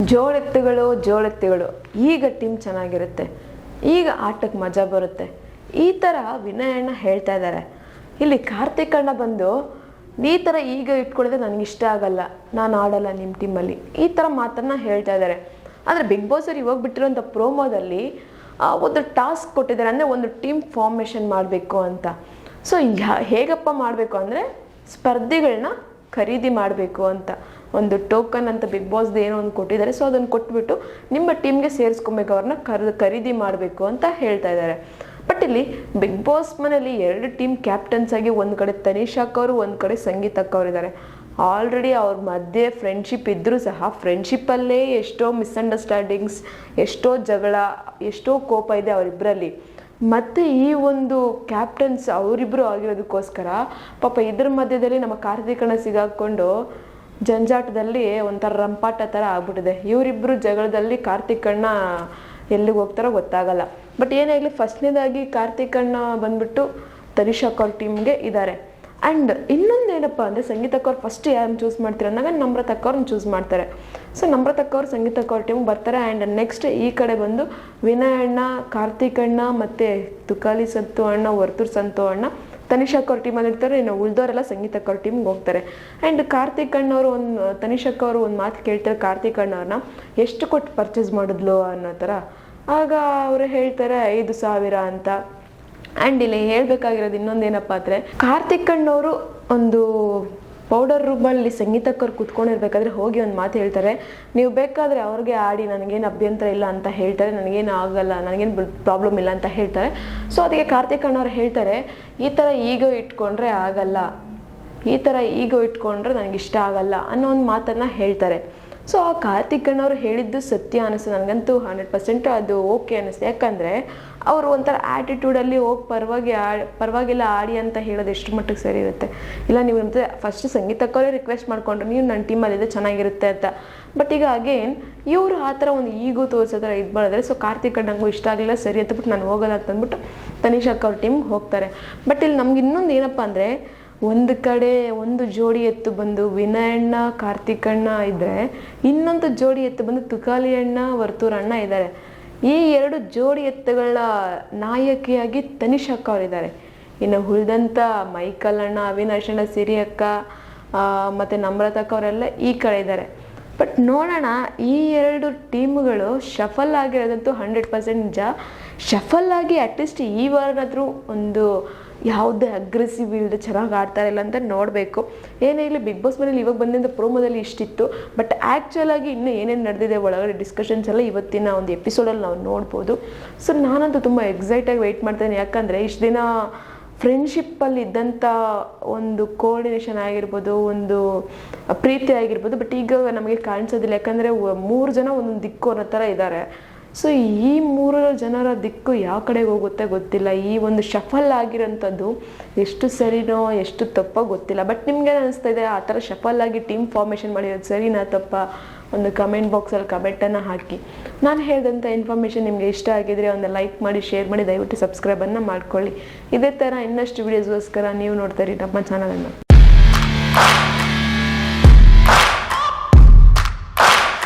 ಜೋಳೆತ್ತುಗಳು ಈಗ ಟೀಮ್ ಚೆನ್ನಾಗಿರುತ್ತೆ, ಈಗ ಆಟಕ್ಕೆ ಮಜಾ ಬರುತ್ತೆ, ಈ ಥರ ವಿನಯ್ ಅಣ್ಣ ಹೇಳ್ತಾ ಇದ್ದಾರೆ. ಇಲ್ಲಿ ಕಾರ್ತಿಕ್ ಅಣ್ಣ ಬಂದು ಈ ಥರ ಈಗ ಇಟ್ಕೊಳ್ಳಿದ್ರೆ ನನಗಿಷ್ಟ ಆಗಲ್ಲ, ನಾನು ಆಡಲ್ಲ ನಿಮ್ಮ ಟೀಮಲ್ಲಿ, ಈ ಥರ ಮಾತನ್ನು ಹೇಳ್ತಾ ಇದ್ದಾರೆ. ಆದರೆ ಬಿಗ್ ಬಾಸ್ ಅವ್ರು ಇವಾಗ ಬಿಟ್ಟಿರೋಂಥ ಪ್ರೋಮೋದಲ್ಲಿ ಒಂದು ಟಾಸ್ಕ್ ಕೊಟ್ಟಿದ್ದಾರೆ, ಅಂದರೆ ಒಂದು ಟೀಮ್ ಫಾರ್ಮೇಷನ್ ಮಾಡಬೇಕು ಅಂತ. ಸೊ ಹೇಗಪ್ಪ ಮಾಡಬೇಕು ಅಂದರೆ ಸ್ಪರ್ಧಿಗಳನ್ನ ಖರೀದಿ ಮಾಡಬೇಕು ಅಂತ ಒಂದು ಟೋಕನ್ ಅಂತ ಬಿಗ್ ಬಾಸ್ದು ಏನೋ ಒಂದು ಕೊಟ್ಟಿದ್ದಾರೆ. ಸೊ ಅದನ್ನು ಕೊಟ್ಬಿಟ್ಟು ನಿಮ್ಮ ಟೀಮ್ಗೆ ಸೇರಿಸ್ಕೊಬೇಕು, ಅವ್ರನ್ನ ಖರೀದಿ ಮಾಡಬೇಕು ಅಂತ ಹೇಳ್ತಾ ಇದ್ದಾರೆ. ಬಟ್ ಇಲ್ಲಿ ಬಿಗ್ ಬಾಸ್ ಮನೇಲಿ 2 ಟೀಮ್ ಕ್ಯಾಪ್ಟನ್ಸ್ ಆಗಿ ಒಂದು ಕಡೆ ತನಿಷಾಕ್ ಅವರು, ಒಂದು ಕಡೆ ಸಂಗೀತಕ್ಕ ಅವರು ಇದ್ದಾರೆ. ಆಲ್ರೆಡಿ ಅವ್ರ ಮಧ್ಯೆ ಫ್ರೆಂಡ್ಶಿಪ್ ಇದ್ದರೂ ಸಹ ಫ್ರೆಂಡ್ಶಿಪ್ಪಲ್ಲೇ ಎಷ್ಟೋ ಮಿಸ್ಅಂಡರ್ಸ್ಟ್ಯಾಂಡಿಂಗ್ಸ್, ಎಷ್ಟೋ ಜಗಳ, ಎಷ್ಟೋ ಕೋಪ ಇದೆ ಅವರಿಬ್ಬರಲ್ಲಿ. ಮತ್ತು ಈ ಒಂದು ಕ್ಯಾಪ್ಟನ್ಸ್ ಅವರಿಬ್ಬರು ಆಗಿರೋದಕ್ಕೋಸ್ಕರ ಪಾಪ ಇದ್ರ ಮಧ್ಯದಲ್ಲಿ ನಮ್ಮ ಕಾರ್ತಿಕಣ್ಣ ಸಿಗಾಕೊಂಡು ಜಂಜಾಟದಲ್ಲಿ ಒಂಥರ ರಂಪಾಟ ಥರ ಆಗ್ಬಿಟ್ಟಿದೆ. ಇವರಿಬ್ಬರು ಜಗಳದಲ್ಲಿ ಕಾರ್ತಿಕಣ್ಣ ಎಲ್ಲಿಗೆ ಹೋಗ್ತಾರೋ ಗೊತ್ತಾಗಲ್ಲ. ಬಟ್ ಏನಾಗಲಿ, ಫಸ್ಟ್ನೇದಾಗಿ ಕಾರ್ತಿಕಣ್ಣ ಬಂದ್ಬಿಟ್ಟು ತನಿಷಾಕ್ ಅವ್ರ ಟೀಮ್ಗೆ ಇದ್ದಾರೆ. ಆ್ಯಂಡ್ ಇನ್ನೊಂದು ಏನಪ್ಪ ಅಂದರೆ ಸಂಗೀತಕ್ಕ ಅವ್ರು ಫಸ್ಟ್ ಯಾರನ್ನು ಚೂಸ್ ಮಾಡ್ತಾರೆ ಅಂದಾಗ ನಮ್ರತಕ್ಕ ಅವ್ರನ್ನ ಚೂಸ್ ಮಾಡ್ತಾರೆ. ಸೊ ನಮ್ರತಕ್ಕ ಅವ್ರು ಸಂಗೀತಕ್ಕ ಅವ್ರ ಟೀಮ್ಗೆ ಬರ್ತಾರೆ. ಆ್ಯಂಡ್ ನೆಕ್ಸ್ಟ್ ಈ ಕಡೆ ಬಂದು ವಿನಯ್ ಅಣ್ಣ, ಕಾರ್ತಿಕ್ ಅಣ್ಣ ಮತ್ತು ತುಕಾಲಿ ಸಂತು ಅಣ್ಣ, ವರ್ತೂರ್ ಸಂತು ಅಣ್ಣ ತನಿಷಾಕ್ ಅವ್ರ ಟೀಮಲ್ಲಿ ಇರ್ತಾರೆ. ಇನ್ನು ಉಳಿದವರೆಲ್ಲ ಸಂಗೀತಕ್ಕ ಅವ್ರ ಟೀಮ್ಗೆ ಹೋಗ್ತಾರೆ. ಆ್ಯಂಡ್ ಕಾರ್ತಿಕ್ ಅಣ್ಣವರು ತನಿಷಾಕ್ ಅವರು ಒಂದು ಮಾತು ಕೇಳ್ತಾರೆ ಕಾರ್ತಿಕ್ ಅಣ್ಣವ್ರನ್ನ, ಎಷ್ಟು ಕೊಟ್ಟು ಪರ್ಚೇಸ್ ಮಾಡಿದ್ಲು ಅನ್ನೋ ಥರ. ಆಗ ಅವರು ಹೇಳ್ತಾರೆ 5,000 ಅಂತ. ಆ್ಯಂಡ್ ಇಲ್ಲಿ ಹೇಳಬೇಕಾಗಿರೋದು ಇನ್ನೊಂದೇನಪ್ಪ ಅಂದರೆ, ಕಾರ್ತಿಕ್ ಅಣ್ಣವರು ಒಂದು ಪೌಡರ್ ರೂಮಲ್ಲಿ ಸಂಗೀತಕ್ಕವ್ರು ಕೂತ್ಕೊಂಡಿರ್ಬೇಕಾದ್ರೆ ಹೋಗಿ ಒಂದು ಮಾತು ಹೇಳ್ತಾರೆ, ನೀವು ಬೇಕಾದರೆ ಅವ್ರಿಗೆ ಆಡಿ, ನನಗೇನು ಅಭ್ಯಂತರ ಇಲ್ಲ ಅಂತ ಹೇಳ್ತಾರೆ, ನನಗೇನು ಆಗಲ್ಲ, ನನಗೇನು ಪ್ರಾಬ್ಲಮ್ ಇಲ್ಲ ಅಂತ ಹೇಳ್ತಾರೆ. ಸೊ ಅದಕ್ಕೆ ಕಾರ್ತಿಕ್ ಅಣ್ಣವ್ರು ಹೇಳ್ತಾರೆ, ಈ ಥರ ಈಗೋ ಇಟ್ಕೊಂಡ್ರೆ ಆಗಲ್ಲ, ಈ ಥರ ಈಗೋ ಇಟ್ಕೊಂಡ್ರೆ ನನಗಿಷ್ಟ ಆಗಲ್ಲ ಅನ್ನೋ ಒಂದು ಮಾತನ್ನು ಹೇಳ್ತಾರೆ. ಸೊ ಆ ಕಾರ್ತಿಕ್ ಅಣ್ಣವ್ರು ಹೇಳಿದ್ದು ಸತ್ಯ ಅನ್ನಿಸ್ತು ನನಗಂತೂ. 100% ಅದು ಓಕೆ ಅನ್ನಿಸ್ತು. ಯಾಕಂದರೆ ಅವರು ಒಂಥರ ಆ್ಯಟಿಟ್ಯೂಡಲ್ಲಿ ಹೋಗಿ ಪರವಾಗಿಲ್ಲ ಆಡಿ ಅಂತ ಹೇಳೋದು ಎಷ್ಟು ಮಟ್ಟಿಗೆ ಸರಿ ಇರುತ್ತೆ. ಇಲ್ಲ ನೀವು ಫಸ್ಟ್ ಸಂಗೀತಕ್ಕವರೇ ರಿಕ್ವೆಸ್ಟ್ ಮಾಡಿಕೊಂಡ್ರು, ನೀವು ನನ್ನ ಟೀಮಲ್ಲಿದೆ ಚೆನ್ನಾಗಿರುತ್ತೆ ಅಂತ. ಬಟ್ ಈಗ ಅಗೇನ್ ಇವರು ಆ ಥರ ಒಂದು ಈಗೋ ತೋರಿಸೋ ಥರ ಇದು ಮಾಡಿದ್ರೆ, ಸೊ ಕಾರ್ತಿಕ್ ಅಣ್ಣಂಗೂ ಇಷ್ಟ ಆಗಲಿಲ್ಲ, ಸರಿ ಅಂತಬಿಟ್ಟು ನಾನು ಹೋಗೋಲ್ಲ ಅಂತಂದ್ಬಿಟ್ಟು ತನಿಷಾಕ್ ಅವ್ರ ಟೀಮ್ಗೆ ಹೋಗ್ತಾರೆ. ಬಟ್ ಇಲ್ಲಿ ನಮ್ಗೆ ಇನ್ನೊಂದು ಏನಪ್ಪ ಅಂದರೆ, ಒಂದು ಕಡೆ ಒಂದು ಜೋಡಿ ಎತ್ತು ಬಂದು ವಿನಯ್ ಅಣ್ಣ ಕಾರ್ತಿಕ್ ಅಣ್ಣ ಇದ್ದರೆ, ಇನ್ನೊಂದು ಜೋಡಿ ಎತ್ತು ಬಂದು ತುಕಾಲಿ ಅಣ್ಣ ವರ್ತೂರ್ ಅಣ್ಣ ಇದ್ದಾರೆ. ಈ 2 ಜೋಡಿ ಎತ್ತುಗಳ ನಾಯಕಿಯಾಗಿ ತನಿಷಾಕ್ ಅವರಿದ್ದಾರೆ. ಇನ್ನು ಉಳಿದಂಥ ಮೈಕಲ್ ಅಣ್ಣ, ಅವಿನಾಶ್ ಅಣ್ಣ, ಸಿರಿ ಅಕ್ಕ ಮತ್ತು ನಮ್ರತಕ್ಕ ಅವರೆಲ್ಲ ಈ ಕಡೆ ಇದ್ದಾರೆ. ಬಟ್ ನೋಡೋಣ, ಈ 2 ಟೀಮ್ಗಳು ಶಫಲ್ ಆಗಿರೋದಂತೂ 100% ನಿಜ. ಶಫಲ್ ಆಗಿ ಅಟ್ಲೀಸ್ಟ್ ಈ ವಾರನಾದರೂ ಒಂದು ಯಾವುದೇ ಅಗ್ರೆಸಿವ್ ಇಲ್ಲದೆ ಚೆನ್ನಾಗಿ ಆಡ್ತಾರೆ ಇಲ್ಲ ಅಂತ ನೋಡಬೇಕು. ಏನೇ ಇಲ್ಲಿ ಬಿಗ್ ಬಾಸ್ ಮನೇಲಿ ಇವಾಗ ಬಂದಿಂದ ಪ್ರೋಮೋದಲ್ಲಿ ಇಷ್ಟಿತ್ತು. ಬಟ್ ಆ್ಯಕ್ಚುಲಾಗಿ ಇನ್ನೂ ಏನೇನು ನಡೆದಿದೆ ಒಳಗಡೆ ಡಿಸ್ಕಷನ್ಸ್ ಎಲ್ಲ ಇವತ್ತಿನ ಒಂದು ಎಪಿಸೋಡಲ್ಲಿ ನಾವು ನೋಡ್ಬೋದು. ಸೊ ನಾನಂತೂ ತುಂಬ ಎಕ್ಸೈಟಾಗಿ ವೆಯ್ಟ್ ಮಾಡ್ತೇನೆ. ಯಾಕಂದರೆ ಇಷ್ಟು ದಿನ ಫ್ರೆಂಡ್ಶಿಪ್ಪಲ್ಲಿ ಇದ್ದಂಥ ಒಂದು ಕೋಆರ್ಡಿನೇಷನ್ ಆಗಿರ್ಬೋದು, ಒಂದು ಪ್ರೀತಿ ಆಗಿರ್ಬೋದು, ಬಟ್ ಈಗ ನಮಗೆ ಕಾಣಿಸೋದಿಲ್ಲ. ಯಾಕಂದರೆ 3 ಜನ ಒಂದೊಂದು ದಿಕ್ಕು ಅನ್ನೋ ಥರ ಇದ್ದಾರೆ. ಸೊ ಈ 3 ಜನರ ದಿಕ್ಕು ಯಾವ ಕಡೆಗೆ ಹೋಗುತ್ತೆ ಗೊತ್ತಿಲ್ಲ. ಈ ಒಂದು ಶಫಲ್ ಆಗಿರೋಂಥದ್ದು ಎಷ್ಟು ಸರಿನೋ ಎಷ್ಟು ತಪ್ಪೋ ಗೊತ್ತಿಲ್ಲ. ಬಟ್ ನಿಮ್ಗೆ ಅನಿಸ್ತಾ ಇದೆ ಆ ಥರ ಶಫಲ್ ಆಗಿ ಟೀಮ್ ಫಾರ್ಮೇಷನ್ ಮಾಡಿರೋದು ಸರಿನಾ ತಪ್ಪ? ಒಂದು ಕಮೆಂಟ್ ಬಾಕ್ಸಲ್ಲಿ ಕಮೆಂಟನ್ನು ಹಾಕಿ. ನಾನು ಹೇಳಿದಂಥ ಇನ್ಫಾರ್ಮೇಷನ್ ನಿಮಗೆ ಇಷ್ಟ ಆಗಿದ್ರೆ ಒಂದು ಲೈಕ್ ಮಾಡಿ, ಶೇರ್ ಮಾಡಿ, ದಯವಿಟ್ಟು ಸಬ್ಸ್ಕ್ರೈಬನ್ನು ಮಾಡ್ಕೊಳ್ಳಿ. ಇದೇ ಥರ ಇನ್ನಷ್ಟು ವೀಡಿಯೋಸ್ಗೋಸ್ಕರ ನೀವು ನೋಡ್ತಾ ಇರಿ ನಮ್ಮ ಚಾನಲನ್ನು.